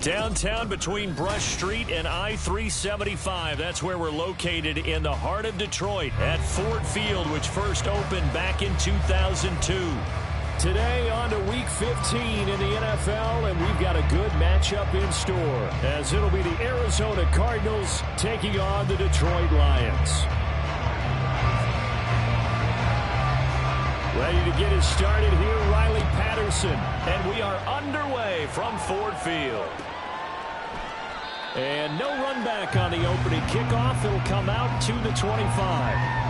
Downtown between Brush Street and I-375. That's where we're located in the heart of Detroit at Ford Field, which first opened back in 2002. Today on to Week 15 in the NFL, and we've got a good matchup in store, as it'll be the Arizona Cardinals taking on the Detroit Lions. Ready to get us started here, Riley Patterson, and we are underway from Ford Field. And no run back on the opening kickoff. It'll come out to the 25.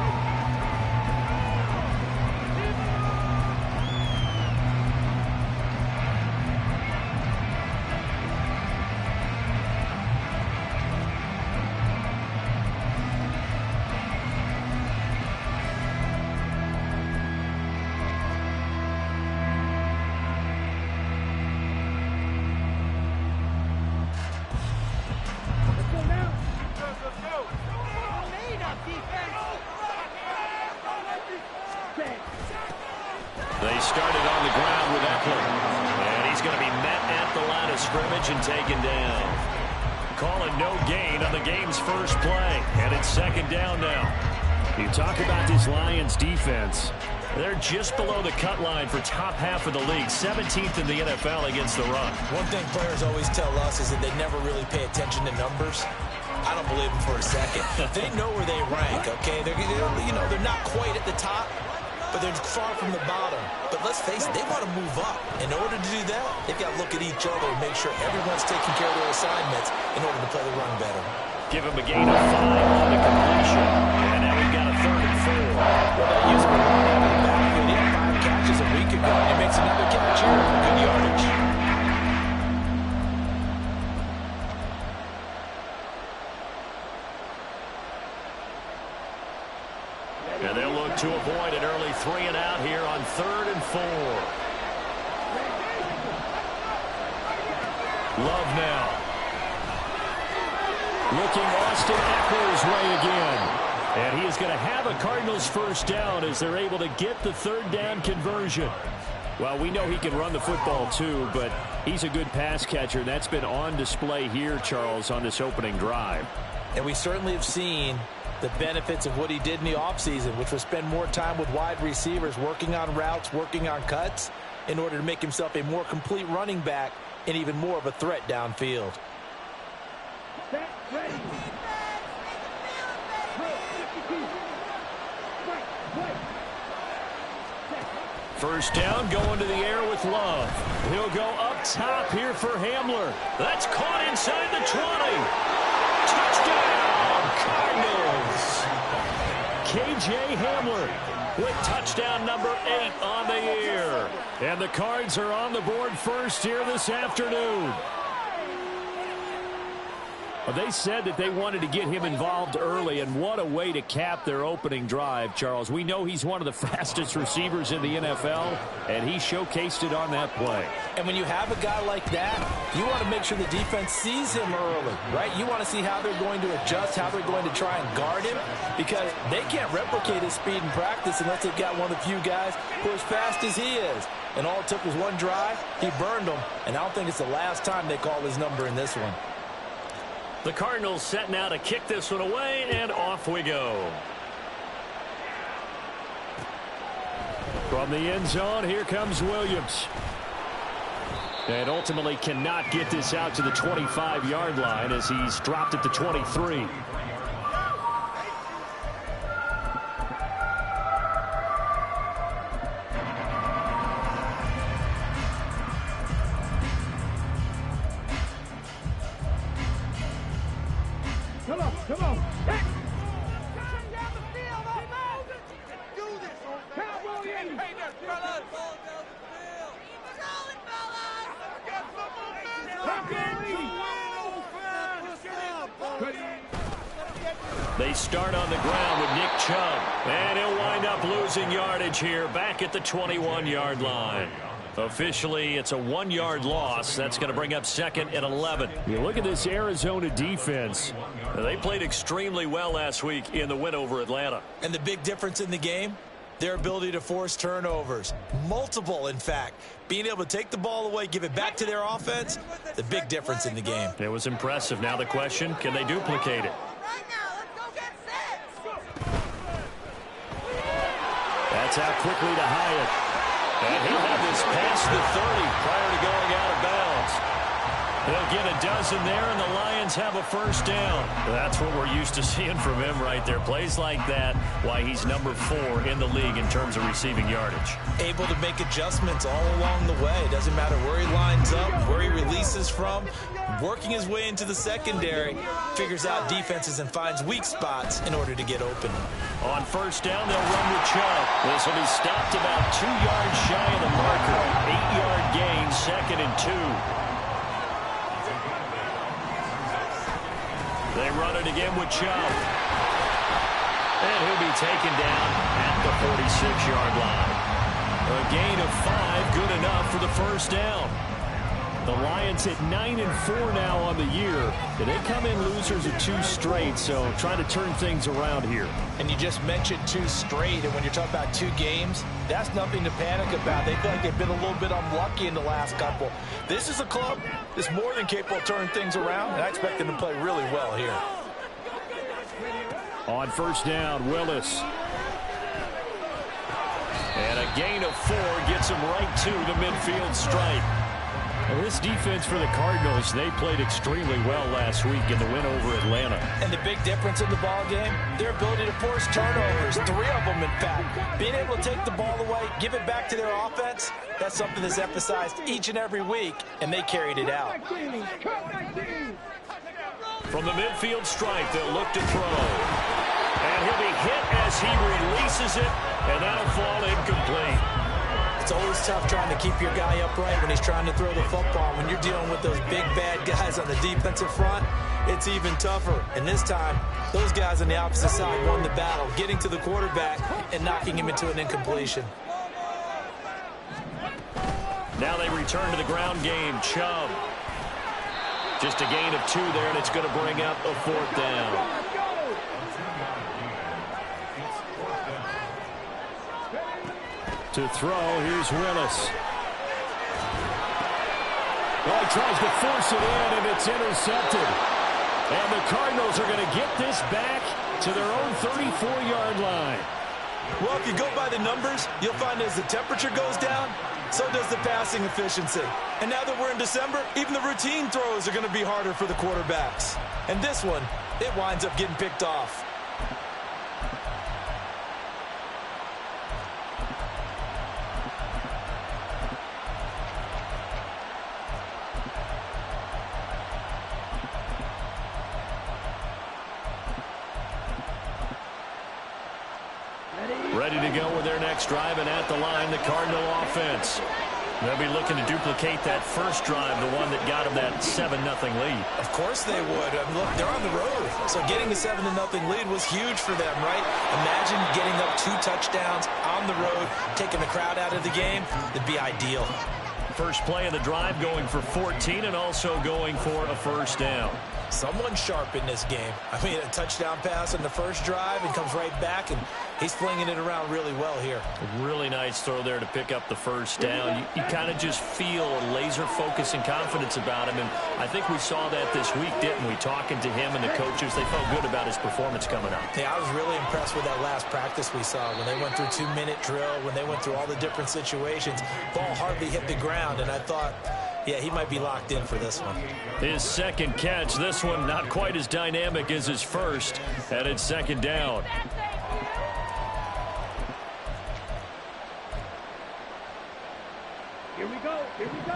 They started on the ground with Eckler. And he's going to be met at the line of scrimmage and taken down. Calling no gain on the game's first play. And it's second down now. You talk about this Lions defense. They're just below the cut line for top half of the league. 17th in the NFL against the run. One thing players always tell us is that they never really pay attention to numbers. I don't believe them for a second. They know where they rank, okay? They're not quite at the top, but they're far from the bottom. But let's face it, they want to move up. In order to do that, they've got to look at each other and make sure everyone's taking care of their assignments in order to play the run better. Give him a gain of 5 on the completion. And now we've got a 3rd and 4. Well, they used to run out of the backfield. He had 5 catches a week ago, and he makes another catch here for good yardage. And they'll look to avoid an early 3 and out here on 3rd and 4. Love now. Looking Austin Eckler's way again. And he is going to have a Cardinals first down as they're able to get the 3rd down conversion. Well, we know he can run the football too, but he's a good pass catcher. And that's been on display here, Charles, on this opening drive. And we certainly have seen the benefits of what he did in the offseason, which was spend more time with wide receivers, working on routes, working on cuts, in order to make himself a more complete running back and even more of a threat downfield. First down, going to the air with Love. He'll go up top here for Hamler. That's caught inside the 20. Touchdown, Cardinals. K.J. Hamler with touchdown number 8 on the year. And the Cards are on the board first here this afternoon. Well, they said that they wanted to get him involved early, and what a way to cap their opening drive, Charles. We know he's one of the fastest receivers in the NFL, and he showcased it on that play. And when you have a guy like that, you want to make sure the defense sees him early, right? You want to see how they're going to adjust, how they're going to try and guard him, because they can't replicate his speed in practice unless they've got one of the few guys who are as fast as he is. And all it took was one drive. He burned them, and I don't think it's the last time they call his number in this one. The Cardinals set now to kick this one away, and off we go. From the end zone, here comes Williams. And ultimately cannot get this out to the 25-yard line as he's dropped at the 23. Come on. Hey. They start on the ground with Nick Chubb. And he'll wind up losing yardage here back at the 21-yard line. Officially, it's a 1-yard loss. That's going to bring up 2nd and 11. You look at this Arizona defense. They played extremely well last week in the win over Atlanta. And the big difference in the game, their ability to force turnovers. Multiple, in fact. Being able to take the ball away, give it back to their offense, the big difference in the game. It was impressive. Now the question, can they duplicate it? That's out quickly to Hyatt. And he'll have this past the 30 prior to going out of bounds. They'll get a dozen there, and the Lions have a first down. That's what we're used to seeing from him right there. Plays like that, why he's number 4 in the league in terms of receiving yardage. Able to make adjustments all along the way. Doesn't matter where he lines up, where he releases from. Working his way into the secondary, figures out defenses and finds weak spots in order to get open. On first down, they'll run with Chubb. This will be stopped about 2 yards shy of the marker. 8-yard gain, 2nd and 2. They run it again with Chubb. And he'll be taken down at the 46-yard line. A gain of 5, good enough for the first down. The Lions at 9-4 now on the year. They come in losers of 2 straight, so trying to turn things around here. And you just mentioned 2 straight, and when you're talking about 2 games, that's nothing to panic about. They feel like they've been a little bit unlucky in the last couple. This is a club that's more than capable of turning things around, and I expect them to play really well here. On first down, Willis. And a gain of 4 gets him right to the midfield stripe. Well, this defense for the Cardinals, they played extremely well last week in the win over Atlanta. And the big difference in the ball game, their ability to force turnovers, 3 of them in fact. Being able to take the ball away, give it back to their offense, that's something that's emphasized each and every week, and they carried it out. From the midfield stripe, they'll look to throw. And he'll be hit as he releases it, and that'll fall incomplete. It's always tough trying to keep your guy upright when he's trying to throw the football. When you're dealing with those big, bad guys on the defensive front, it's even tougher. And this time, those guys on the opposite side won the battle, getting to the quarterback and knocking him into an incompletion. Now they return to the ground game. Chubb. Just a gain of 2 there, and it's going to bring up a 4th down. To throw, here's Willis. Well, he tries to force it in, and it's intercepted. And the Cardinals are going to get this back to their own 34-yard line. Well, if you go by the numbers, you'll find as the temperature goes down, so does the passing efficiency. And now that we're in December, even the routine throws are going to be harder for the quarterbacks. And this one, it winds up getting picked off. Ready to go with their next drive, and at the line, the Cardinal offense. They'll be looking to duplicate that first drive, the one that got them that 7-0 lead. Of course they would. I mean, look, they're on the road. So getting the 7-0 lead was huge for them, right? Imagine getting up 2 touchdowns on the road, taking the crowd out of the game. That'd be ideal. First play of the drive going for 14 and also going for a first down. Someone sharp in this game. I mean, a touchdown pass on the first drive and comes right back, and he's flinging it around really well here. A really nice throw there to pick up the first down. You kind of just feel a laser focus and confidence about him, and I think we saw that this week, didn't we? Talking to him and the coaches, they felt good about his performance coming up. Yeah, I was really impressed with that last practice we saw when they went through 2-minute drill, when they went through all the different situations. Ball hardly hit the ground, and I thought, yeah, he might be locked in for this one. His second catch, this one not quite as dynamic as his first, and it's 2nd down. Here we go. Here we go.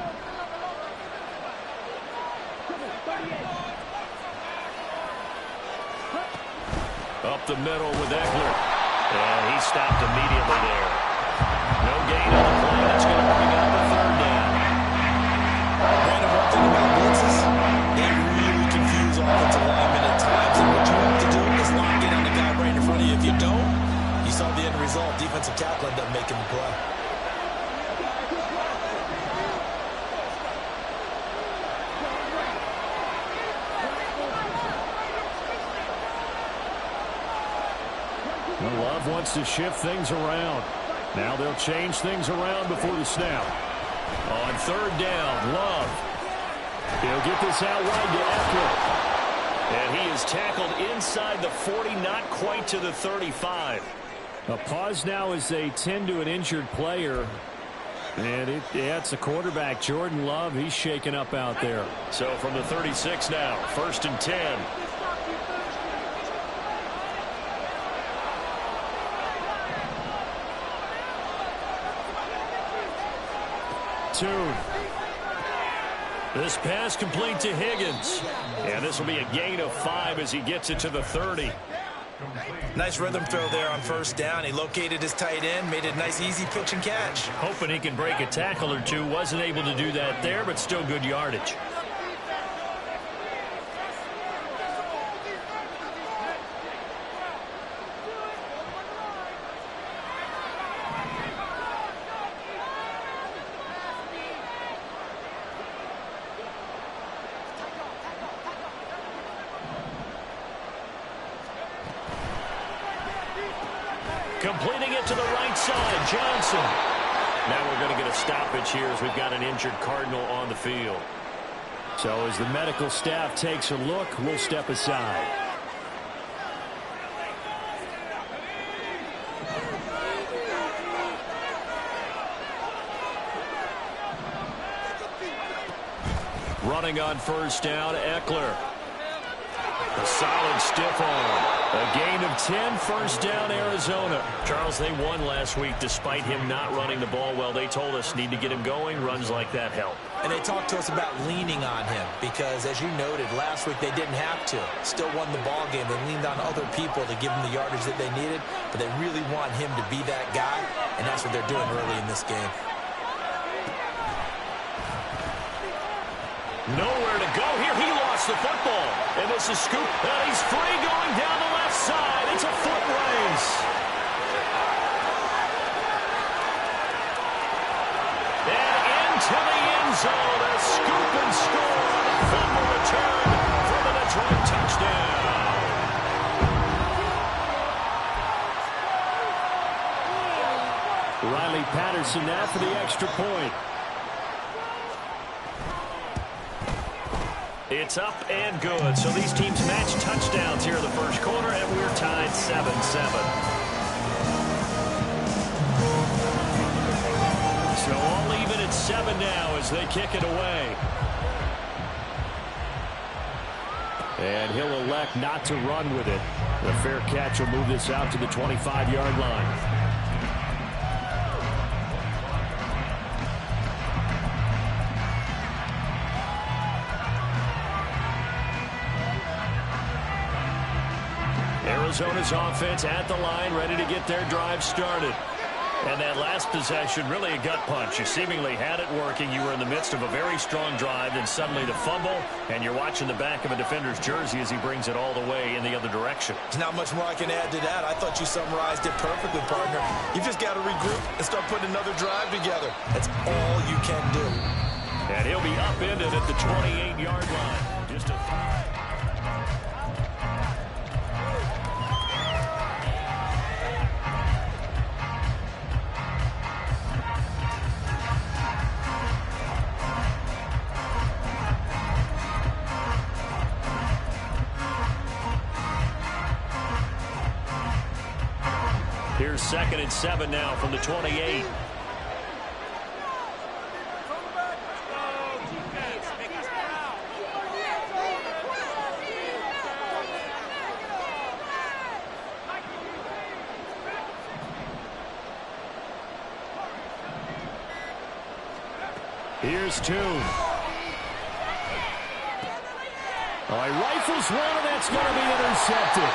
Up the middle with Eckler. And he stopped immediately there. No gain on the play. That's going to bring up a 3rd down. Brandon, one thing about blitzes, they really confuse offensive linemen at times. And what you have to do is lock in on the guy right in front of you. If you don't, you saw the end result. Defensive tackle ended up making the play. Love wants to shift things around. Now they'll change things around before the snap. On third down, Love. He'll get this out wide to Eckler. And he is tackled inside the 40, not quite to the 35. A pause now as they tend to an injured player. And it's a quarterback, Jordan Love. He's shaken up out there. So from the 36 now, 1st and 10. Tune. This pass complete to Higgins. And this will be a gain of 5 as he gets it to the 30. Nice rhythm throw there on 1st down. He located his tight end, made it a nice easy pitch and catch. Hoping he can break a tackle or two. Wasn't able to do that there, but still good yardage. Completing it to the right side, Johnson. Now we're going to get a stoppage here as we've got an injured Cardinal on the field. So as the medical staff takes a look, we'll step aside. Running on 1st down, Eckler. A solid stiff arm. A gain of 10, 1st down, Arizona. Charles, they won last week despite him not running the ball well. They told us need to get him going. Runs like that help. And they talked to us about leaning on him because, as you noted, last week they didn't have to. Still won the ball game. They leaned on other people to give them the yardage that they needed, but they really want him to be that guy, and that's what they're doing early in this game. Nowhere to go here. He lost the football. And this is Scoop. And he's free going down the left side. It's a foot race. And into the end zone. A scoop and score on a fumble return for the Detroit touchdown. Riley Patterson now for the extra point. It's up and good. So these teams match touchdowns here in the 1st quarter, and we're tied 7-7. So all even at 7 now as they kick it away. And he'll elect not to run with it. The fair catch will move this out to the 25-yard line. Arizona's offense at the line, ready to get their drive started. And that last possession, really a gut punch. You seemingly had it working. You were in the midst of a very strong drive, then suddenly the fumble, and you're watching the back of a defender's jersey as he brings it all the way in the other direction. There's not much more I can add to that. I thought you summarized it perfectly, partner. You've just got to regroup and start putting another drive together. That's all you can do. And he'll be upended at the 28-yard line. Just a... Here's 2nd and 7 now from the 28. Here's Tune. Oh, he rifles one, and that's going to be intercepted.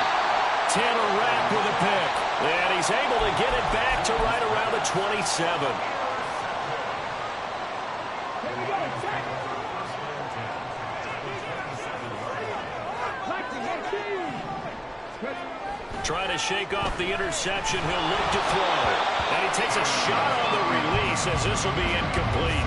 Tanner Rapp with a pick. And he's able to get it back to right around the 27. Trying to shake off the interception. He'll look to throw. And he takes a shot on the release as this will be incomplete.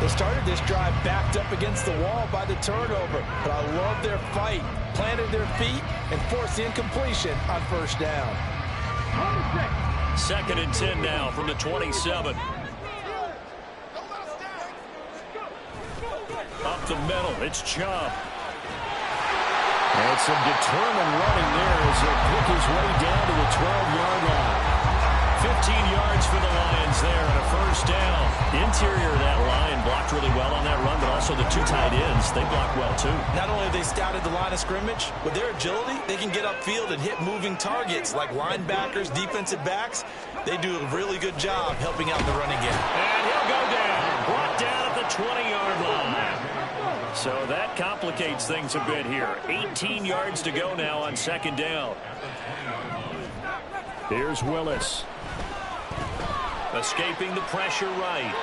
They started this drive backed up against the wall by the turnover, but I love their fight. Planted their feet and forced the incompletion on 1st down. 2nd and 10 now from the 27. Up the middle, it's Chubb. And some determined running there as he'll pick his way down to the 12-yard line. 15 yards for the Lions there and a first down. Interior of that line blocked really well on that run, but also the 2 tight ends, they blocked well too. Not only have they scouted the line of scrimmage, with their agility, they can get upfield and hit moving targets like linebackers, defensive backs. They do a really good job helping out the running game. And he'll go down, brought down at the 20-yard line. So that complicates things a bit here. 18 yards to go now on 2nd down. Here's Willis. Escaping the pressure right.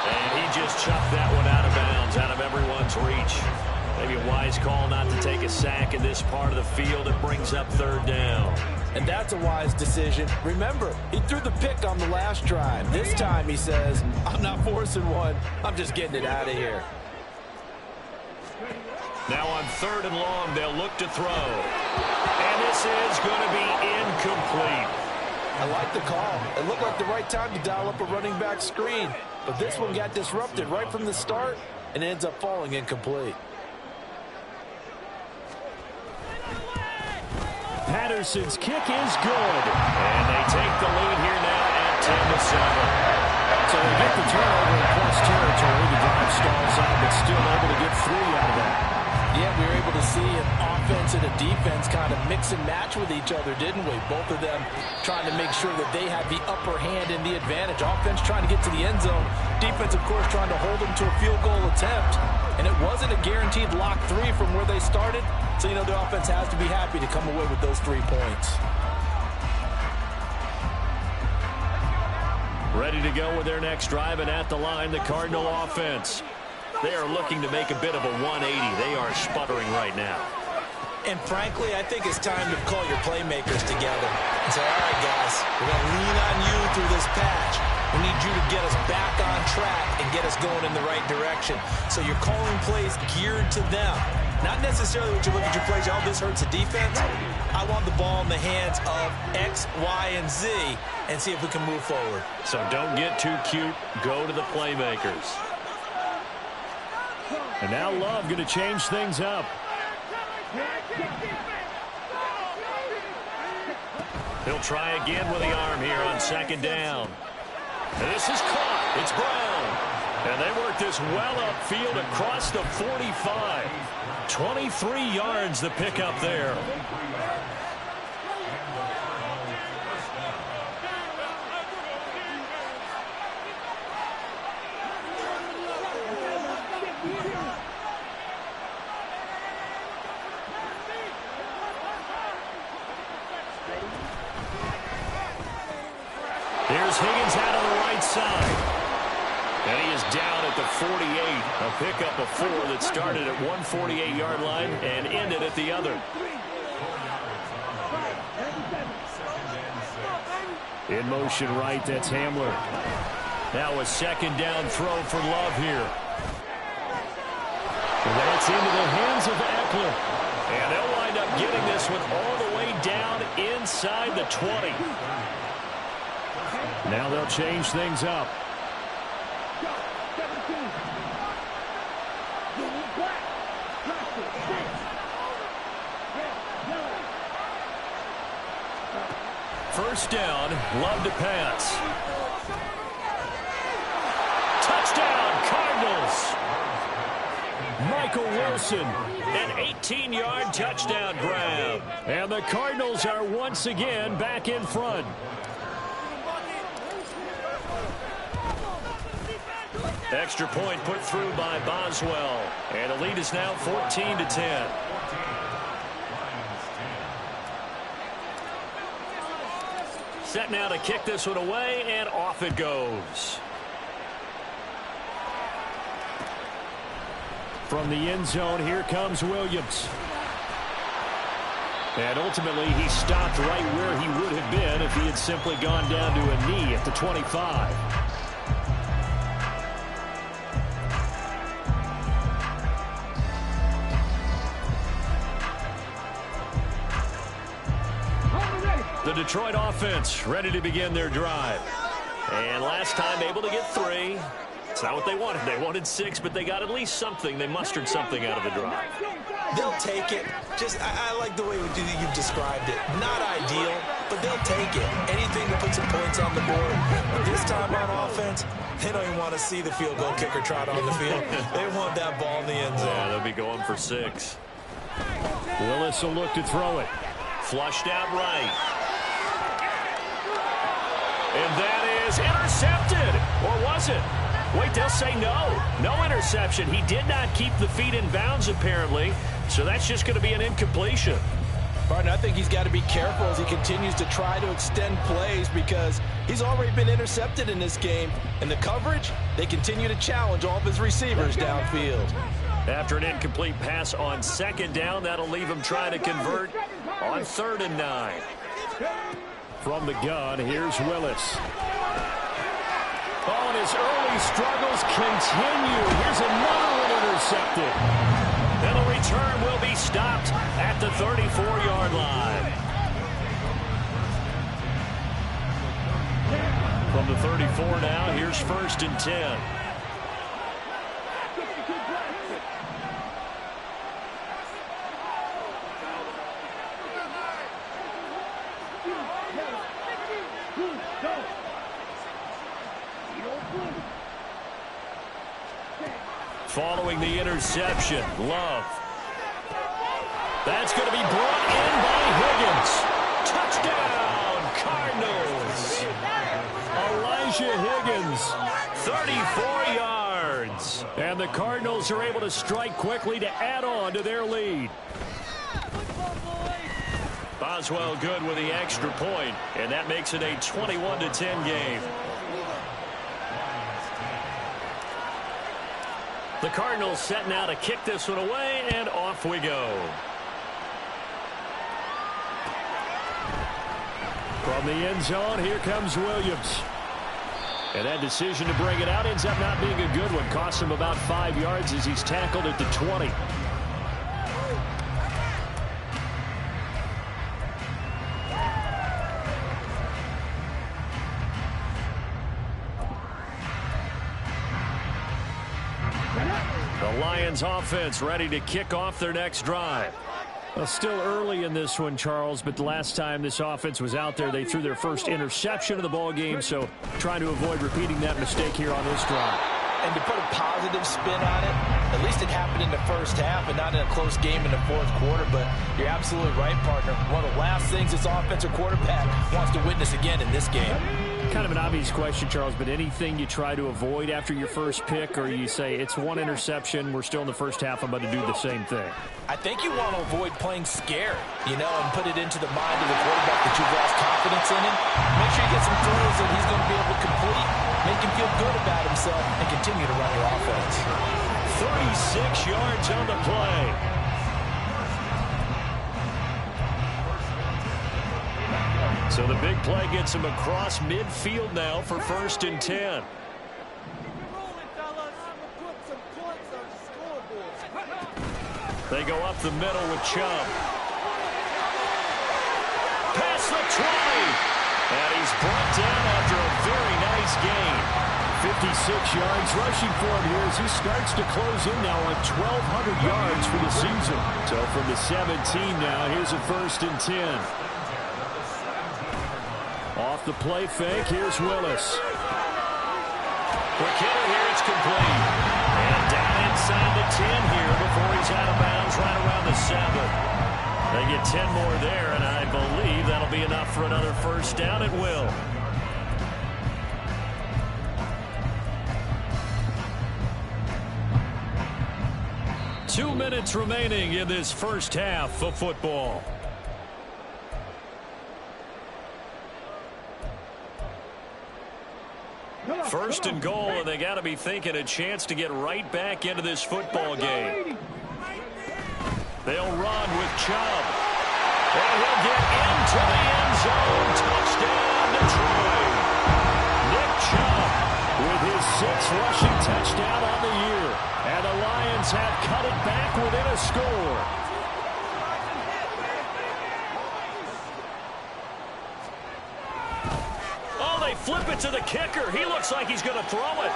And he just chucked that one out of bounds, out of everyone's reach. Maybe a wise call not to take a sack in this part of the field. It brings up 3rd down. And that's a wise decision. Remember, he threw the pick on the last drive. This time he says, I'm not forcing one. I'm just getting it out of here. Now on 3rd and long, they'll look to throw. And this is going to be incomplete. I like the call. It looked like the right time to dial up a running back screen. But this one got disrupted right from the start and ends up falling incomplete. Patterson's kick is good. And they take the lead here now at 10-7. So they get the turnover in plus territory. The drive stalls out, but still able to get 3 out of that. Yeah, we were able to see an offense and a defense kind of mix and match with each other, didn't we? Both of them trying to make sure that they had the upper hand and the advantage. Offense trying to get to the end zone. Defense, of course, trying to hold them to a field goal attempt. And it wasn't a guaranteed lock 3 from where they started. So, you know, the offense has to be happy to come away with those 3 points. Ready to go with their next drive, and at the line, the Cardinal offense. They are looking to make a bit of a 180. They are sputtering right now. And frankly, I think it's time to call your playmakers together and say, all right, guys, we're going to lean on you through this patch. We need you to get us back on track and get us going in the right direction. So you're calling plays geared to them. Not necessarily what you look at your plays, oh, this hurts the defense. I want the ball in the hands of X, Y, and Z and see if we can move forward. So don't get too cute. Go to the playmakers. And now Love going to change things up. He'll try again with the arm here on 2nd down. And this is caught. It's Brown. And they work this well upfield across the 45. 23 yards the pickup there. Here's Higgins out on the right side. And he is down at the 48. A pickup of 4 that started at 148-yard line and ended at the other. In motion right, that's Hamler. Now a 2nd down throw for Love here. And that's into the hands of Eckler. And they'll wind up getting this one all the way down inside the 20. Now they'll change things up. First down, Love to pass. Touchdown, Cardinals. Michael Wilson. An 18-yard touchdown grab. And the Cardinals are once again back in front. Extra point put through by Boswell. And the lead is now 14-10. Set now to kick this one away, and off it goes. From the end zone, here comes Williams. And ultimately, he stopped right where he would have been if he had simply gone down to a knee at the 25. The Detroit offense ready to begin their drive. And last time able to get 3. It's not what they wanted. They wanted 6, but they got at least something. They mustered something out of the drive. They'll take it. I like the way you've described it. Not ideal, but they'll take it. Anything to put some points on the board. But this time on offense, they don't even want to see the field goal kicker trot on the field. They want that ball in the end zone. Yeah, they'll be going for 6. Willis will look to throw it. Flushed out right. And that is intercepted. Or was it? Wait, they'll say no. No interception. He did not keep the feet in bounds, apparently. So that's just going to be an incompletion. Partner, I think he's got to be careful as he continues to try to extend plays because he's already been intercepted in this game. And the coverage, they continue to challenge all of his receivers downfield. After an incomplete pass on 2nd down, that'll leave him trying to convert on 3rd and 9. From the gun, here's Willis. Oh, and his early struggles continue. Here's another one intercepted. And the return will be stopped at the 34-yard line. From the 34 now, here's 1st and 10. Following the interception, Love. That's going to be brought in by Higgins. Touchdown, Cardinals. Elijah Higgins. 34 yards. And the Cardinals are able to strike quickly to add on to their lead. Boswell good with the extra point, and that makes it a 21-10 game. The Cardinals set now to kick this one away, and off we go. From the end zone, here comes Williams. And that decision to bring it out ends up not being a good one. Costs him about 5 yards as he's tackled at the 20. The Lions offense ready to kick off their next drive. Well, still early in this one, Charles, but the last time this offense was out there, they threw their first interception of the ball game, so trying to avoid repeating that mistake here on this drive. And to put a positive spin on it, at least it happened in the first half and not in a close game in the 4th quarter, but you're absolutely right, partner. One of the last things this offensive quarterback wants to witness again in this game. Kind of an obvious question, Charles, but anything you try to avoid after your first pick, or you say it's one interception, we're still in the first half, I'm about to do the same thing? I think you want to avoid playing scared, and put it into the mind of the quarterback that you've lost confidence in him. Make sure you get some throws that he's going to be able to complete, make him feel good about himself, and continue to run your offense. 36 yards on the play. So the big play gets him across midfield now for 1st and 10. They go up the middle with Chubb. Past the 20. And he's brought down after a very nice gain. 56 yards rushing for him here as he starts to close in now on 1,200 yards for the season. So from the 17 now, here's a 1st and 10. Off the play fake, here's Willis. Quick hitter here, it's complete. And down inside the 10 here before he's out of bounds right around the 7. They get 10 more there, and I believe that'll be enough for another 1st down. It will. Two minutes remaining in this first half of football. First and goal, and they got to be thinking a chance to get right back into this football game. They'll run with Chubb. And he'll get into the end zone. Touchdown, Detroit. Nick Chubb with his 6th rushing touchdown on the year. And the Lions have cut it back within a score. flip it to the kicker. He looks like he's going to throw it.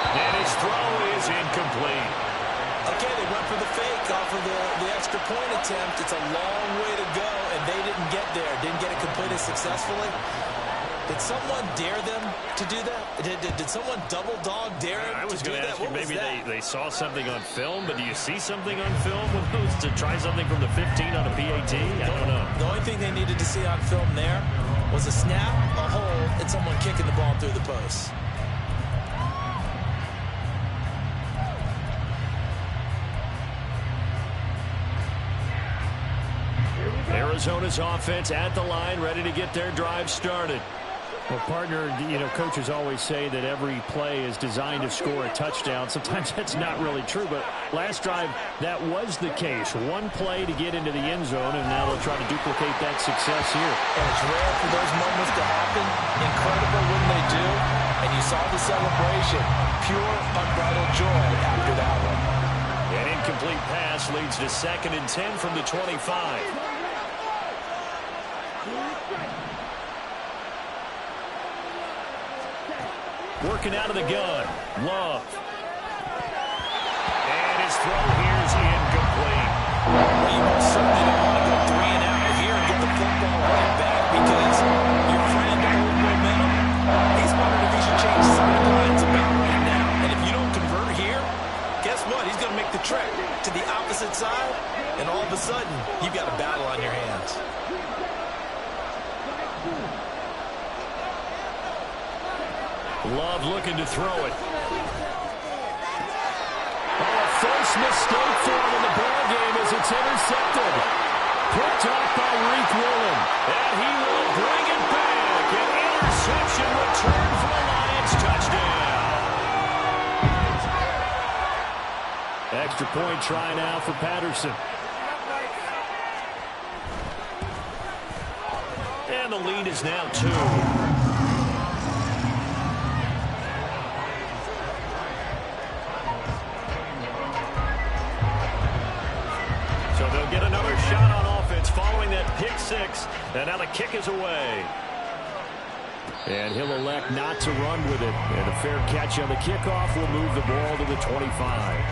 And his throw is incomplete. Okay, they went for the fake off of the extra point attempt. It's a long way to go, and they didn't get there. Didn't get it completed successfully. Did someone dare them to do that? Did someone double dog dare them I was to do going to that? ask you, What was maybe that? they saw something on film, but do you see something on film with those to try something from the 15 on a PAT? I don't know. The only thing they needed to see on film there was a snap, a hold, and someone kicking the ball through the post. Arizona's offense at the line, ready to get their drive started. Well, partner, coaches always say that every play is designed to score a touchdown. Sometimes that's not really true, but last drive, that was the case. One play to get into the end zone, and now they'll try to duplicate that success here. And it's rare for those moments to happen. Incredible when they do. And you saw the celebration. Pure, unbridled joy after that one. An incomplete pass leads to 2nd and 10 from the 25. Working out of the gun. Love. And his throw here is incomplete. Well, you most certainly don't want to go 3 and out here and get the football right back because your friend old momentum, he's wondering if he should change sidelines about right now. And if you don't convert here, guess what? He's going to make the trek to the opposite side, and all of a sudden, you've got a battle on your hands. Love looking to throw it. Oh, a first mistake for him in the ball game as it's intercepted. Picked off by Reek Willen. And he will bring it back. An interception return for a Lions touchdown. Extra point try now for Patterson. And the lead is now 2. So they'll get another shot on offense following that pick 6. And now the kick is away. And he'll elect not to run with it. And a fair catch on the kickoff will move the ball to the 25.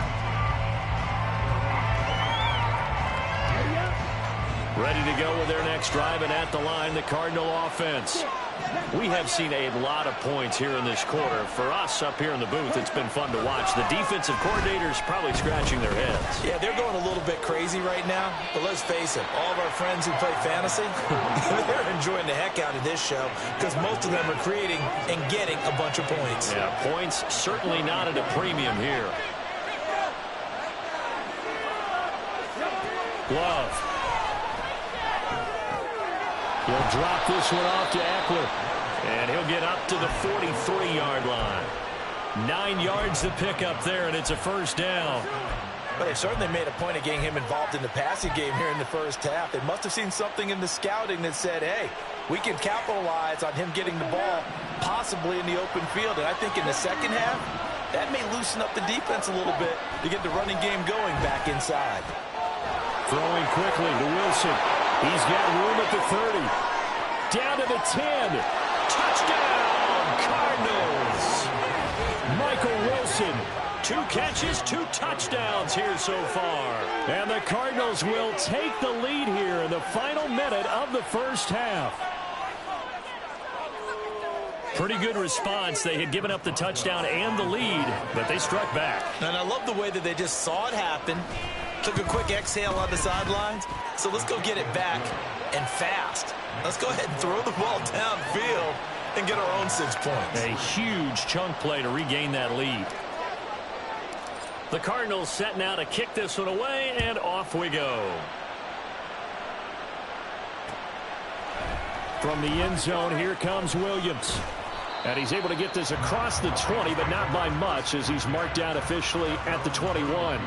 Ready to go with their next drive, and at the line, the Cardinal offense. We have seen a lot of points here in this quarter. For us up here in the booth, it's been fun to watch. The defensive coordinators probably scratching their heads. Yeah, they're going a little bit crazy right now. But let's face it, all of our friends who play fantasy, they're enjoying the heck out of this show because most of them are creating and getting a bunch of points. Yeah, points certainly not at a premium here. Glove. He'll drop this one off to Eckler. And he'll get up to the 43-yard line. 9 yards to pick up there, and it's a first down. But they certainly made a point of getting him involved in the passing game here in the first half. They must have seen something in the scouting that said, hey, we can capitalize on him getting the ball possibly in the open field. And I think in the second half, that may loosen up the defense a little bit to get the running game going back inside. Throwing quickly to Wilson. He's got room at the 30. Down to the 10. Touchdown, Cardinals. Michael Wilson. 2 catches, 2 touchdowns here so far. And the Cardinals will take the lead here in the final minute of the first half. Pretty good response. They had given up the touchdown and the lead, but they struck back. And I love the way that they just saw it happen. Took a quick exhale on the sidelines. So let's go get it back and fast. Let's go ahead and throw the ball downfield and get our own 6 points. A huge chunk play to regain that lead. The Cardinals set now to kick this one away, and off we go. From the end zone, here comes Williams. And he's able to get this across the 20, but not by much as he's marked down officially at the 21.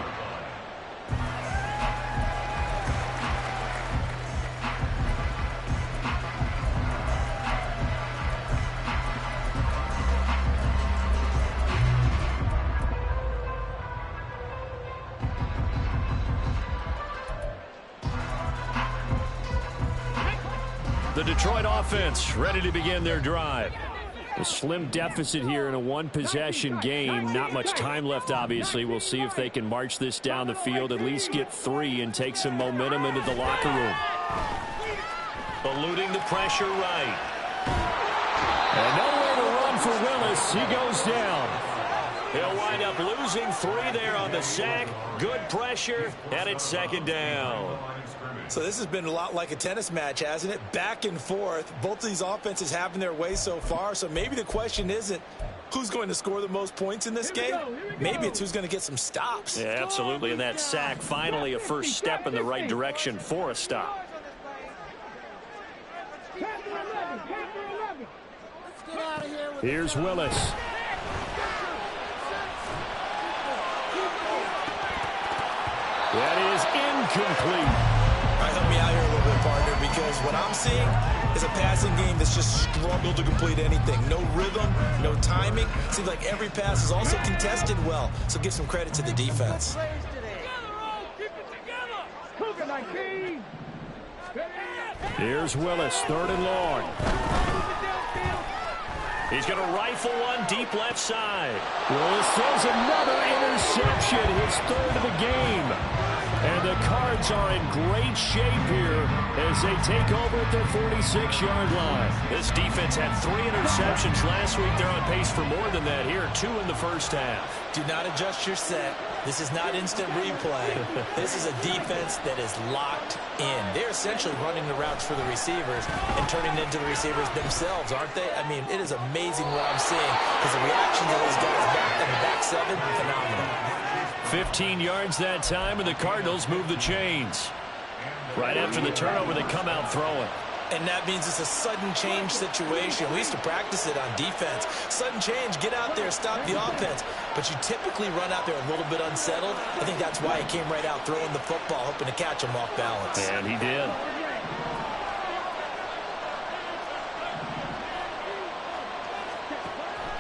The Detroit offense ready to begin their drive. A slim deficit here in a one-possession game. Not much time left, obviously. We'll see if they can march this down the field, at least get 3 and take some momentum into the locker room. Eluding the pressure right. And nowhere to run for Willis. He goes down. He'll wind up losing 3 there on the sack. Good pressure, and it's second down. So this has been a lot like a tennis match, hasn't it? Back and forth. Both of these offenses having their way so far. So maybe the question isn't who's going to score the most points in this game. Maybe it's who's going to get some stops. Yeah, absolutely. And that sack, finally a first step in the right direction for a stop. Here's Willis. That is incomplete. All right, help me out here a little bit, partner, because what I'm seeing is a passing game that's just struggled to complete anything. No rhythm, no timing. Seems like every pass is also contested well, so give some credit to the defense. Here's Willis, 3rd and long. He's going to rifle one deep left side. Willis throws another interception, his 3rd of the game. And the Cards are in great shape here as they take over at their 46-yard line. This defense had 3 interceptions last week. They're on pace for more than that here, 2 in the first half. Do not adjust your set. This is not instant replay. This is a defense that is locked in. They're essentially running the routes for the receivers and turning it into the receivers themselves, aren't they? I mean, it is amazing what I'm seeing because the reactions of those guys back in the back 7, phenomenal. 15 yards that time, and the Cardinals move the chains. Right after the turnover, they come out throwing. And that means it's a sudden change situation. We used to practice it on defense. Sudden change, get out there, stop the offense. But you typically run out there a little bit unsettled. I think that's why he came right out throwing the football, hoping to catch him off balance. And he did.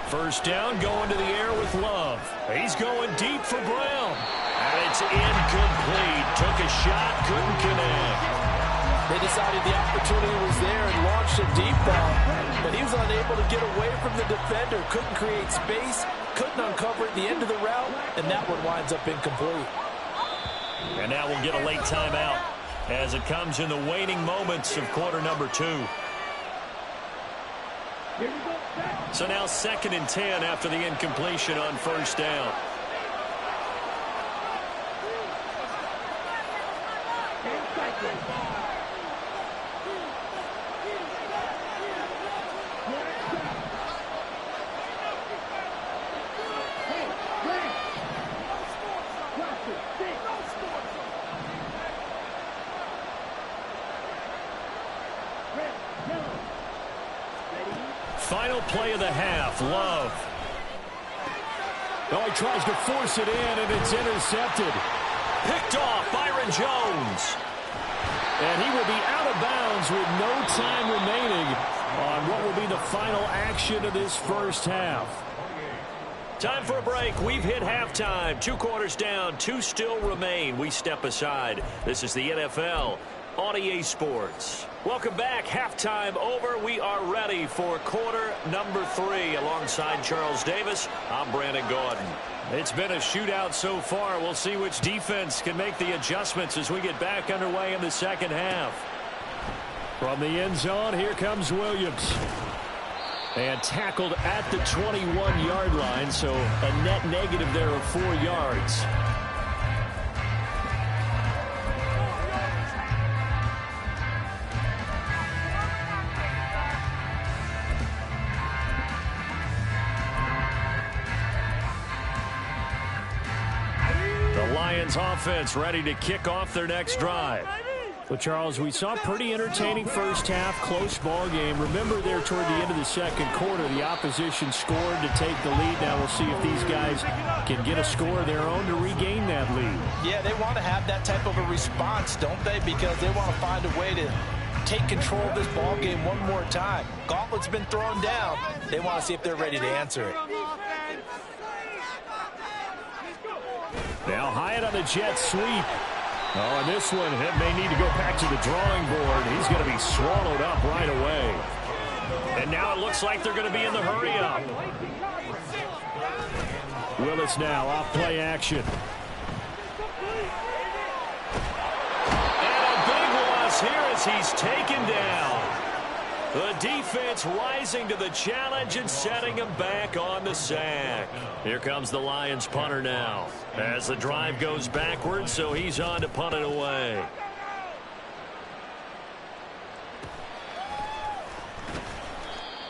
First down, going to the air with Love. He's going deep for Brown. And it's incomplete. Took a shot, couldn't connect. They decided the opportunity was there and launched a deep ball. But he was unable to get away from the defender. Couldn't create space. Couldn't uncover at the end of the route. And that one winds up incomplete. And now we'll get a late timeout as it comes in the waning moments of quarter number 2. So now 2nd and 10 after the incompletion on first down. Final play of the half, Love. Oh, he tries to force it in, and it's intercepted. Picked off, Byron Jones. And he will be out of bounds with no time remaining on what will be the final action of this first half. Time for a break. We've hit halftime. 2 quarters down, 2 still remain. We step aside. This is the NFL on EA Sports. Welcome back. Halftime over. We are ready for quarter number 3. Alongside Charles Davis, I'm Brandon Gordon. It's been a shootout so far. We'll see which defense can make the adjustments as we get back underway in the second half. From the end zone, here comes Williams. And tackled at the 21-yard line, so a net negative there of 4 yards. The Lions offense ready to kick off their next drive. Well, Charles, we saw a pretty entertaining first half, close ball game. Remember there toward the end of the second quarter, the opposition scored to take the lead. Now we'll see if these guys can get a score of their own to regain that lead. Yeah, they want to have that type of a response, don't they? Because they want to find a way to take control of this ball game one more time. Gauntlet's been thrown down. They want to see if they're ready to answer it. Now Hyatt on the jet sweep. Oh, and this one may need to go back to the drawing board. He's going to be swallowed up right away. And now it looks like they're going to be in the hurry-up. Willis now off play action. And a big loss here as he's taken down. The defense rising to the challenge and setting him back on the sack. Here comes the Lions punter now as the drive goes backwards, so he's on to punt it away.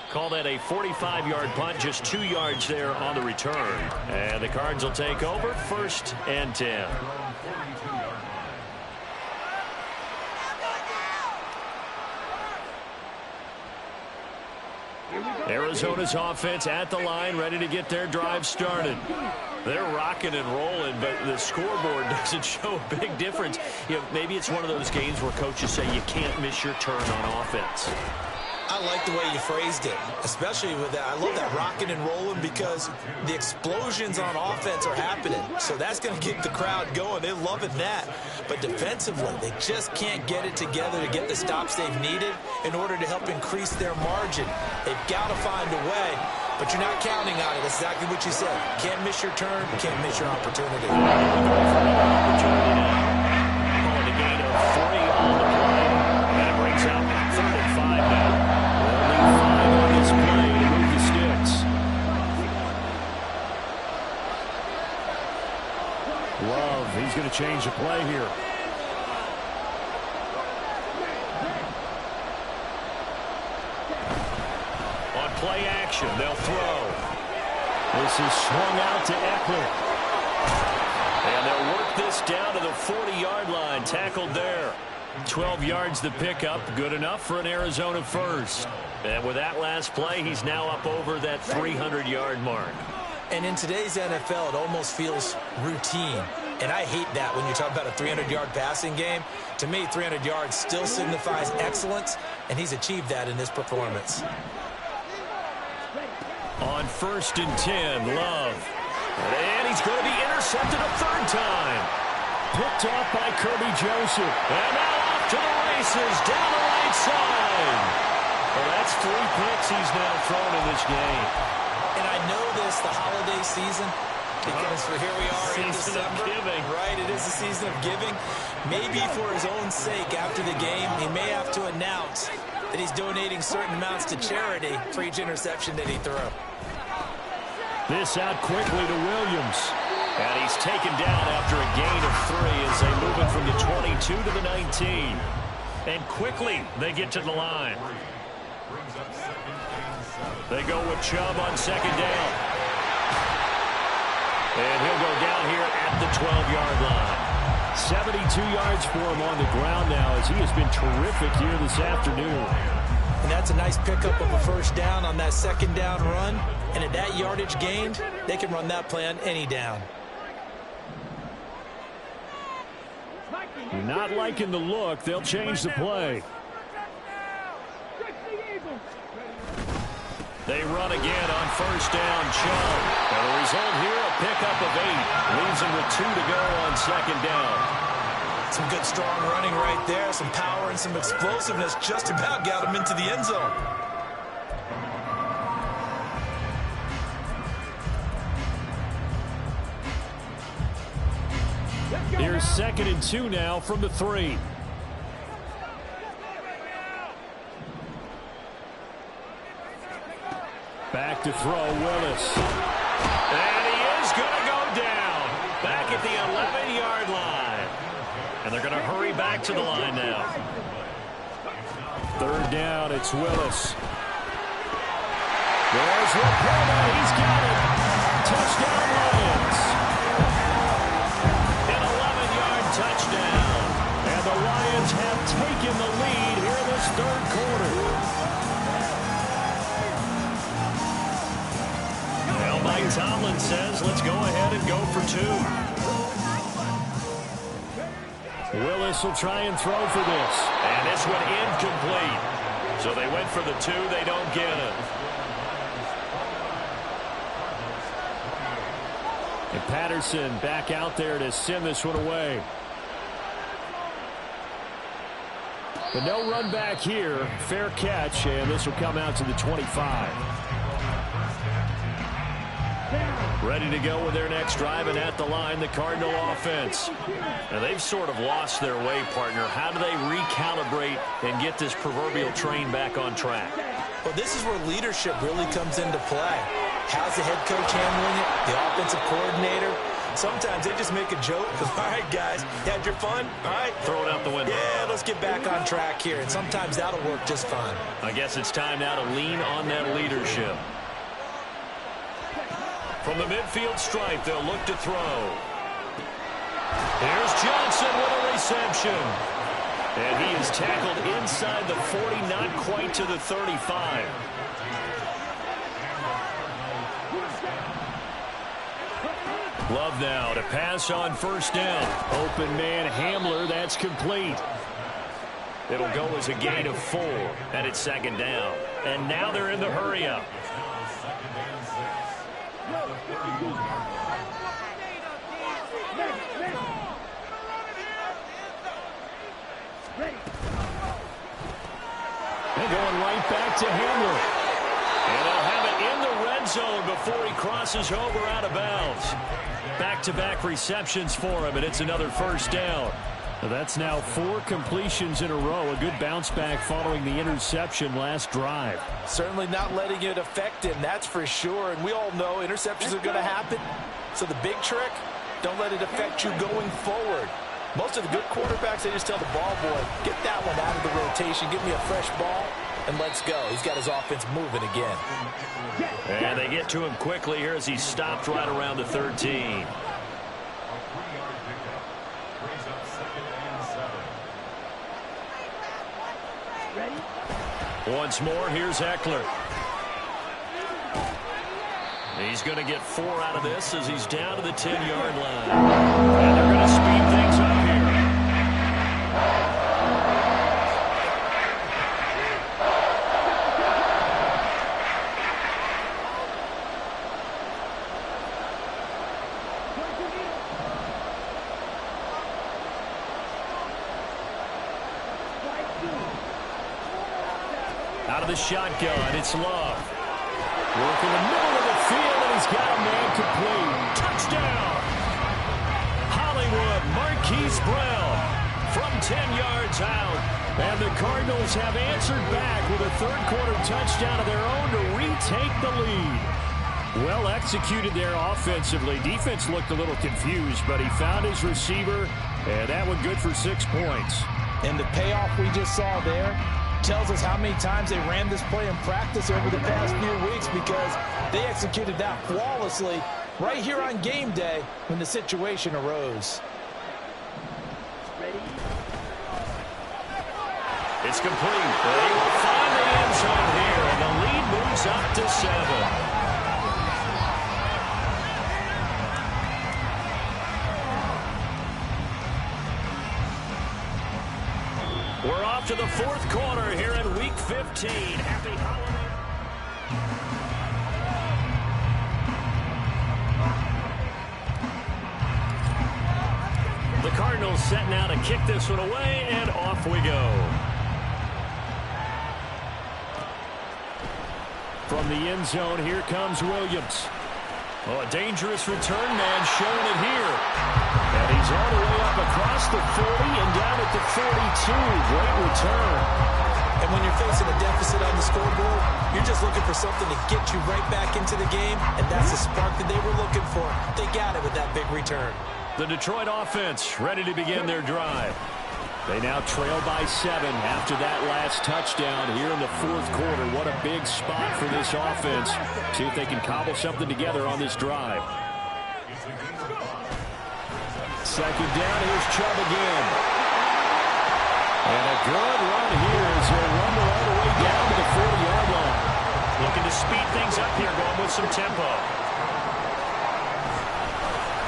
Call that a 45-yard punt, just 2 yards there on the return. And the Cards will take over, 1st and 10. Arizona's offense at the line, ready to get their drive started. They're rocking and rolling, but the scoreboard doesn't show a big difference. You know, maybe it's one of those games where coaches say you can't miss your turn on offense. I like the way you phrased it, especially with that. I love that rocking and rolling because the explosions on offense are happening. So that's going to keep the crowd going. They're loving that. But defensively, they just can't get it together to get the stops they've needed in order to help increase their margin. They've got to find a way, but you're not counting on it. That's exactly what you said. Can't miss your turn, can't miss your opportunity. Opportunity now. Calling a gain of 3 on the play. And it brings up 3rd and 5 now. This play to move the sticks. Love, he's going to change the play here. On play action, they'll throw. This is swung out to Eckler. And they'll work this down to the 40-yard line, tackled there. 12 yards the pickup, good enough for an Arizona first. And with that last play, he's now up over that 300-yard mark. And in today's NFL, it almost feels routine. And I hate that when you talk about a 300-yard passing game. To me, 300 yards still signifies excellence, and he's achieved that in this performance. On 1st and 10, Love. And he's going to be intercepted a 3rd time. Picked off by Kirby Joseph. And now off to the races down the right side. Well, that's 3 picks he's now thrown in this game. And I know this, the holiday season, because here we are in December. Giving. Right, it is the season of giving. Maybe for his own sake after the game, he may have to announce that he's donating certain amounts to charity for each interception that he threw. This out quickly to Williams. And he's taken down after a gain of 3 as they move it from the 22 to the 19. And quickly they get to the line. They go with Chubb on 2nd down. And he'll go down here at the 12-yard line. 72 yards for him on the ground now as he has been terrific here this afternoon. And that's a nice pickup of a 1st down on that 2nd down run. And at that yardage gained, they can run that play on any down. Not liking the look. They'll change the play. They run again on 1st down, Chubb. And the result here, a pickup of 8. Leaves him with 2 to go on 2nd down. Some good, strong running right there. Some power and some explosiveness. Just about got him into the end zone. Here's 2nd and 2 now from the 3. Back to throw, Willis. And he is going to go down. Back at the 11-yard line. And they're going to hurry back to the line now. 3rd down, it's Willis. There's Rapola. He's got it. Touchdown, Lions. An 11-yard touchdown. And the Lions have taken the lead here in this 3rd quarter. Well, Mike Tomlin says, let's go ahead and go for 2. Willis will try and throw for this. And this one incomplete. So they went for the 2. They don't get it. And Patterson back out there to send this one away. But no run back here. Fair catch, and this will come out to the 25. Ready to go with their next drive, and at the line, the Cardinal offense. Now, they've sort of lost their way, partner. How do they recalibrate and get this proverbial train back on track? Well, this is where leadership really comes into play. How's the head coach handling it? The offensive coordinator? Sometimes they just make a joke. All right, guys, had your fun? All right. Throw it out the window. Yeah, let's get back on track here. And sometimes that'll work just fine. I guess it's time now to lean on that leadership. From the midfield stripe, they'll look to throw. Here's Johnson with a reception. And he is tackled inside the 40, not quite to the 35. Love now to pass on first down. Open man Hamler, that's complete. It'll go as a gain of 4, and it's second down. And now they're in the hurry-up. And going right back to Hamler. And they'll have it in the red zone before he crosses over out of bounds. Back-to-back receptions for him, and it's another first down. That's now 4 completions in a row. A good bounce back following the interception last drive. Certainly not letting it affect him, that's for sure. And we all know interceptions are going to happen. So the big trick, don't let it affect you going forward. Most of the good quarterbacks, they just tell the ball boy, get that one out of the rotation, give me a fresh ball, and let's go. He's got his offense moving again. And they get to him quickly here as he's stopped right around the 13. Once more, here's Eckler. He's going to get 4 out of this as he's down to the 10-yard line. And they're going to speed things up here. Out of the shotgun, it's Love. Working the middle of the field, and he's got a man complete. Touchdown! Hollywood, Marquise Brown from 10 yards out. And the Cardinals have answered back with a third-quarter touchdown of their own to retake the lead. Well executed there offensively. Defense looked a little confused, but he found his receiver, and that one good for 6 points. And the payoff we just saw there tells us how many times they ran this play in practice over the past few weeks, because they executed that flawlessly right here on game day when the situation arose. It's complete. They will find the end zone here, and the lead moves up to 7. We're off to the 4th quarter here in Week 15. Happy holiday. The Cardinals set now to kick this one away, and off we go. From the end zone, here comes Williams. Oh, a dangerous return man showing it here. And he's all the way up across the 40 and down at the 42. Great return. And when you're facing a deficit on the scoreboard, you're just looking for something to get you right back into the game, and that's the spark that they were looking for. They got it with that big return. The Detroit offense ready to begin their drive. They now trail by 7 after that last touchdown here in the 4th quarter. What a big spot for this offense. See if they can cobble something together on this drive. Second down, here's Chubb again. And a good run here as he'll rumble all the way down to the 40-yard line. Looking to speed things up here, going with some tempo.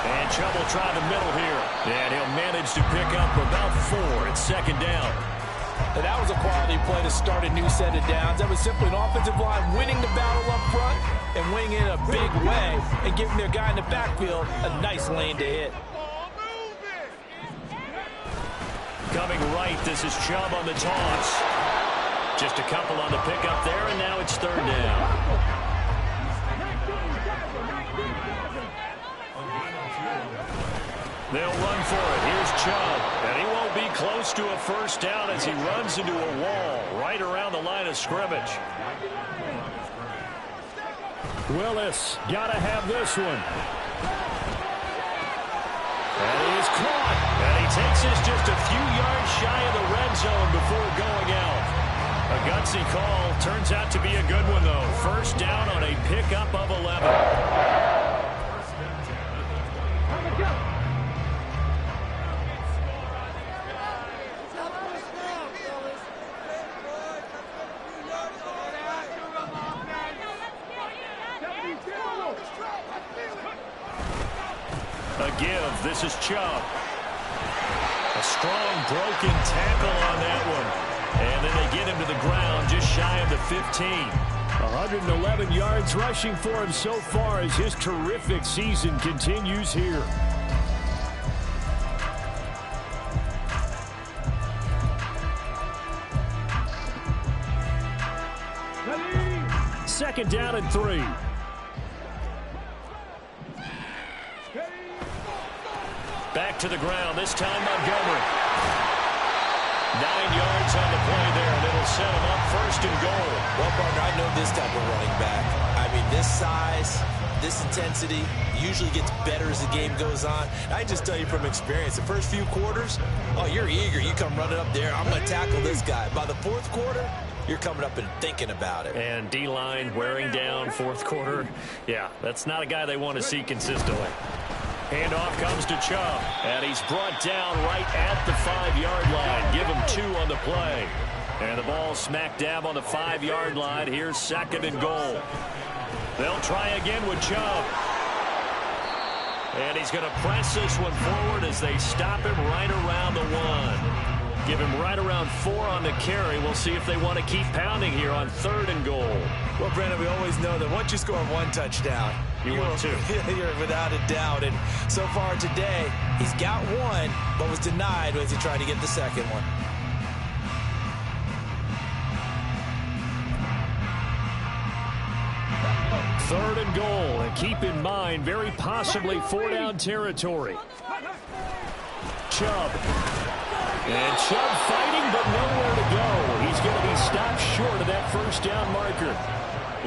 And Chubb will try the middle here. And he'll manage to pick up about 4. It's second down. And that was a quality play to start a new set of downs. That was simply an offensive line winning the battle up front and winning it in a big way and giving their guy in the backfield a nice lane to hit. coming right. This is Chubb on the toss. Just a couple on the pickup there, and now it's third down. They'll run for it. Here's Chubb. And he won't be close to a first down as he runs into a wall right around the line of scrimmage. Willis got to have this one. And he is caught. And he takes this just a few yards shy of the red zone before going out. A gutsy call. Turns out to be a good one, though. First down on a pickup of 11. A give. This is Chubb. A strong broken tackle on that one. And then they get him to the ground just shy of the 15. 111 yards rushing for him so far as his terrific season continues here. Second down and 3. Back to the ground, this time Montgomery. 9 yards on the play there, and it'll set him up first and goal. Well, partner, I know this type of running back. I mean, this size, this intensity usually gets better as the game goes on. I just tell you from experience, the first few quarters, oh, you're eager. You come running up there, I'm going to tackle this guy. By the fourth quarter, you're coming up and thinking about it. And D-line wearing down fourth quarter. Yeah, that's not a guy they want to see consistently. Handoff comes to Chubb, and he's brought down right at the 5-yard line. Give him 2 on the play. And the ball smack dab on the 5-yard line. Here's second and goal. They'll try again with Chubb. And he's going to press this one forward as they stop him right around the 1. Give him right around 4 on the carry. We'll see if they want to keep pounding here on third and goal. Well, Brandon, we always know that once you score 1 touchdown, you want 2. You're without a doubt. And so far today, he's got 1, but was denied as he tried to get the second one. Third and goal, and keep in mind, very possibly 4-down territory. Chubb. And Chubb fighting, but nowhere to go. He's going to be stopped short of that first down marker.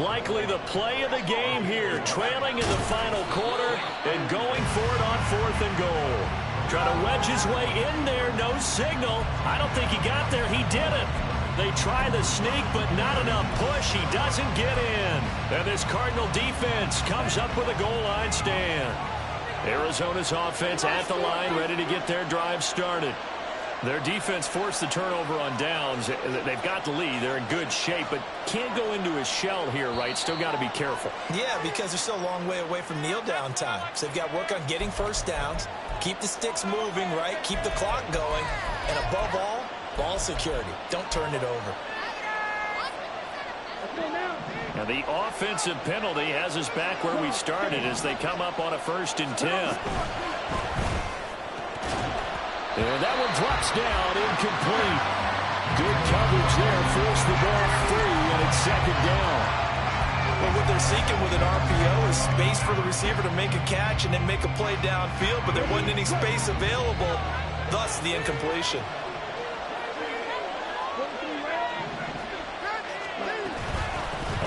Likely the play of the game here, trailing in the final quarter and going for it on fourth and goal. Trying to wedge his way in there, no signal. I don't think he got there. He didn't. They try the sneak, but not enough push. He doesn't get in. And this Cardinal defense comes up with a goal line stand. Arizona's offense at the line, ready to get their drive started. Their defense forced the turnover on downs. They've got the lead. They're in good shape, but can't go into a shell here, right? Still got to be careful. Yeah, because they're still a long way away from kneel down time. So they've got to work on getting first downs, keep the sticks moving, right? Keep the clock going, and above all, ball security. Don't turn it over. Now the offensive penalty has us back where we started as they come up on a 1st and 10. And that one drops down, incomplete. Good coverage there, forced the ball free, and it's second down. But what they're seeking with an RPO is space for the receiver to make a catch and then make a play downfield, but there wasn't any space available, thus the incompletion.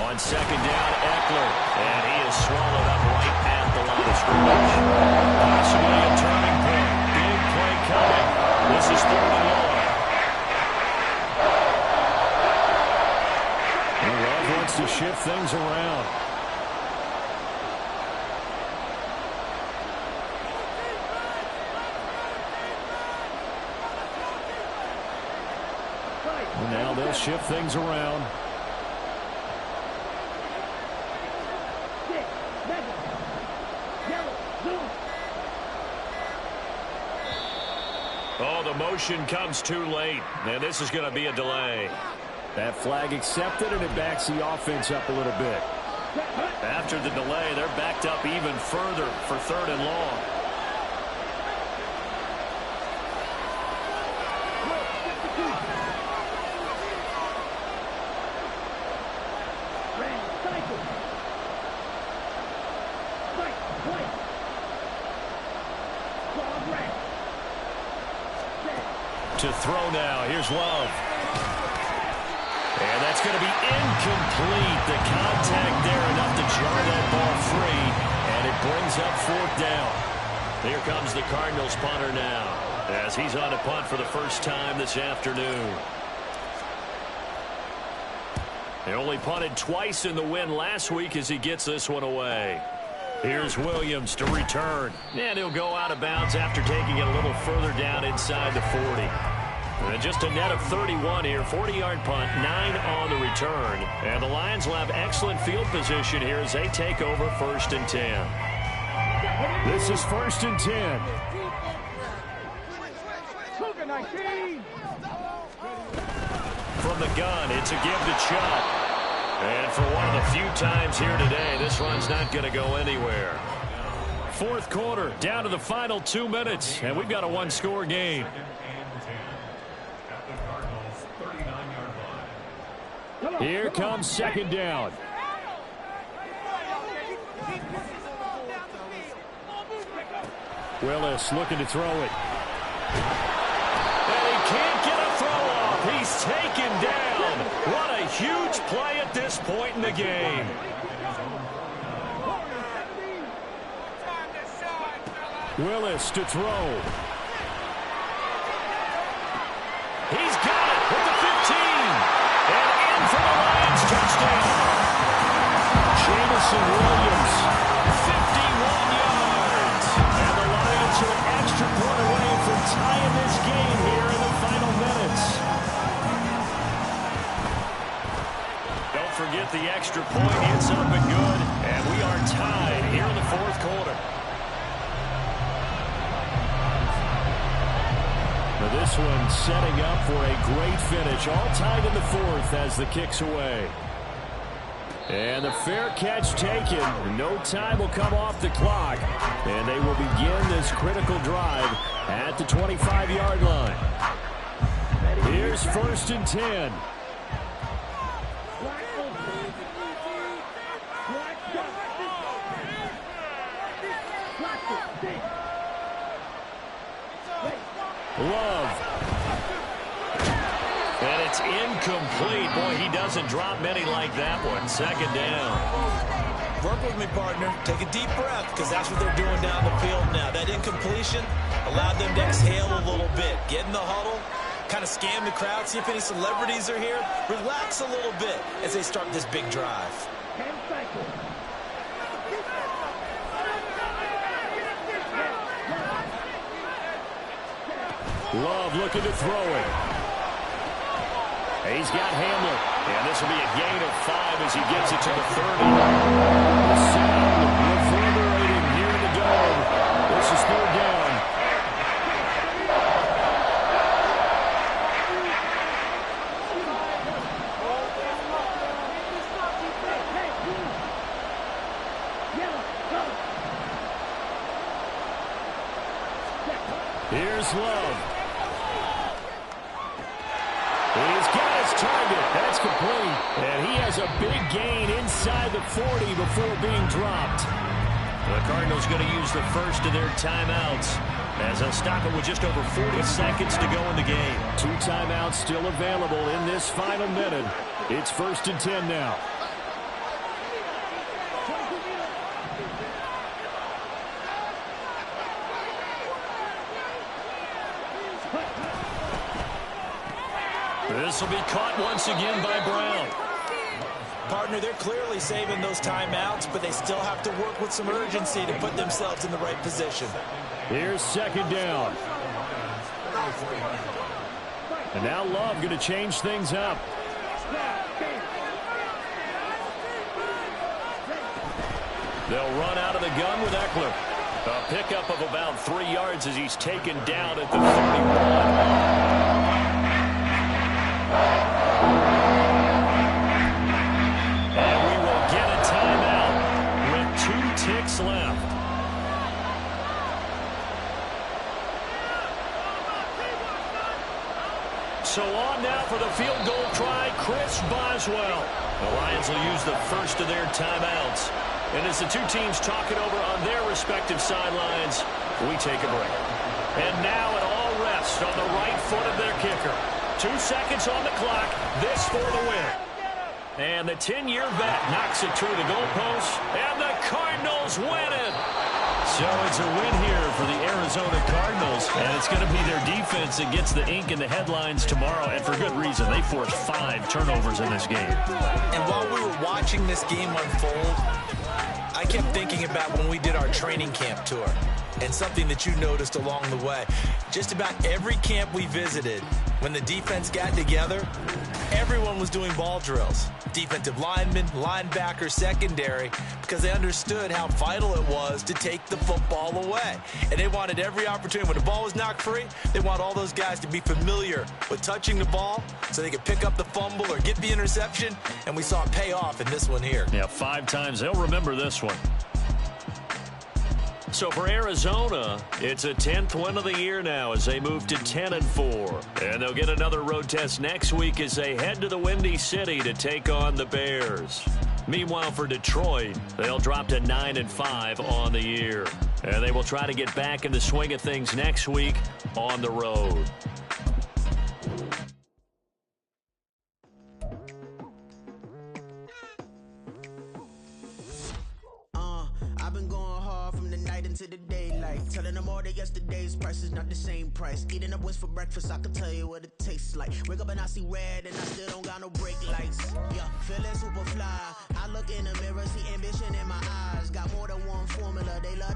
On second down, Eckler, and he is swallowed up right at the line of scrimmage. Possibly a turning point. Big play coming. This is third and long. Love wants to shift things around. And now they'll shift things around. Oh, the motion comes too late, and this is going to be a delay. That flag accepted, and it backs the offense up a little bit. After the delay, they're backed up even further for third and long. throw now. Here's Love. And that's going to be incomplete. The contact there enough to jar that ball free. And it brings up 4th down. Here comes the Cardinals punter now, as he's on to punt for the first time this afternoon. They only punted twice in the win last week as he gets this one away. Here's Williams to return. And he'll go out of bounds after taking it a little further down inside the 40. And just a net of 31 here. 40-yard punt, 9 on the return. And the Lions will have excellent field position here as they take over 1st and 10. This is 1st and 10. From the gun, it's a give to Chubb. And for one of the few times here today, this run's not going to go anywhere. 4th quarter, down to the final 2 minutes, and we've got a 1-score game. Here comes 2nd down. Willis looking to throw it. And he can't get a throw off. He's taken down. What a huge play at this point in the game. Willis to throw. He's got it with the 15. And in for the Lions touchdown. Jamison Williams, 51 yards. And the Lions are an extra point away from tying this game here in the final minutes. Don't forget the extra point. It's up and good. And we are tied here in the 4th quarter. Now this one setting up for a great finish. All tied in the 4th as the kick's away. And the fair catch taken. No time will come off the clock. And they will begin this critical drive at the 25-yard line. Here's 1st and 10. Love. And it's incomplete. Boy, he doesn't drop many like that one. 2nd down. Work with me, partner. Take a deep breath, because that's what they're doing down the field now. That incompletion allowed them to exhale a little bit. Get in the huddle, kind of scan the crowd, see if any celebrities are here. Relax a little bit as they start this big drive. Love looking to throw it. He's got Hamler. And this will be a gain of 5 as he gets it to the 30. The sound reverberating here in the dome. This is 3rd down. Here's Love. He's got his target. That's complete. And he has a big gain inside the 40 before being dropped. The Cardinals going to use the first of their timeouts as they'll stop it with just over 40 seconds to go in the game. 2 timeouts still available in this final minute. It's 1st and 10 now. This will be caught once again by Brown. Partner, they're clearly saving those timeouts, but they still have to work with some urgency to put themselves in the right position. Here's 2nd down. And now Love going to change things up. They'll run out of the gun with Eckler. A pickup of about 3 yards as he's taken down at the 31. And we will get a timeout with 2 ticks left. So on now for the field goal try, Chris Boswell. The Lions will use the first of their timeouts. And as the 2 teams talk it over on their respective sidelines, we take a break. And now an all-rest Rest on the right foot of their kicker. 2 seconds on the clock. This for the win. And the 10-year vet knocks it through the goalpost, and the Cardinals win it. So it's a win here for the Arizona Cardinals, and it's going to be their defense that gets the ink in the headlines tomorrow, and for good reason. They forced 5 turnovers in this game. And while we were watching this game unfold, I kept thinking about when we did our training camp tour and something that you noticed along the way. Just about every camp we visited, when the defense got together, everyone was doing ball drills. Defensive linemen, linebackers, secondary, because they understood how vital it was to take the football away. And they wanted every opportunity. When the ball was knocked free, they want all those guys to be familiar with touching the ball so they could pick up the fumble or get the interception. And we saw it pay off in this one here. Yeah, 5 times. They'll remember this one. So for Arizona, it's a 10th win of the year now as they move to 10-4. And they'll get another road test next week as they head to the Windy City to take on the Bears. Meanwhile, for Detroit, they'll drop to 9-5 on the year. And they will try to get back in the swing of things next week on the road. I've been going hard from the night into the daylight. Telling them all that yesterday's price is not the same price. Eating up wings for breakfast, I can tell you what it tastes like. Wake up and I see red and I still don't got no brake lights. Yeah, feeling super fly. I look in the mirror, see ambition in my eyes. Got more than one formula, they love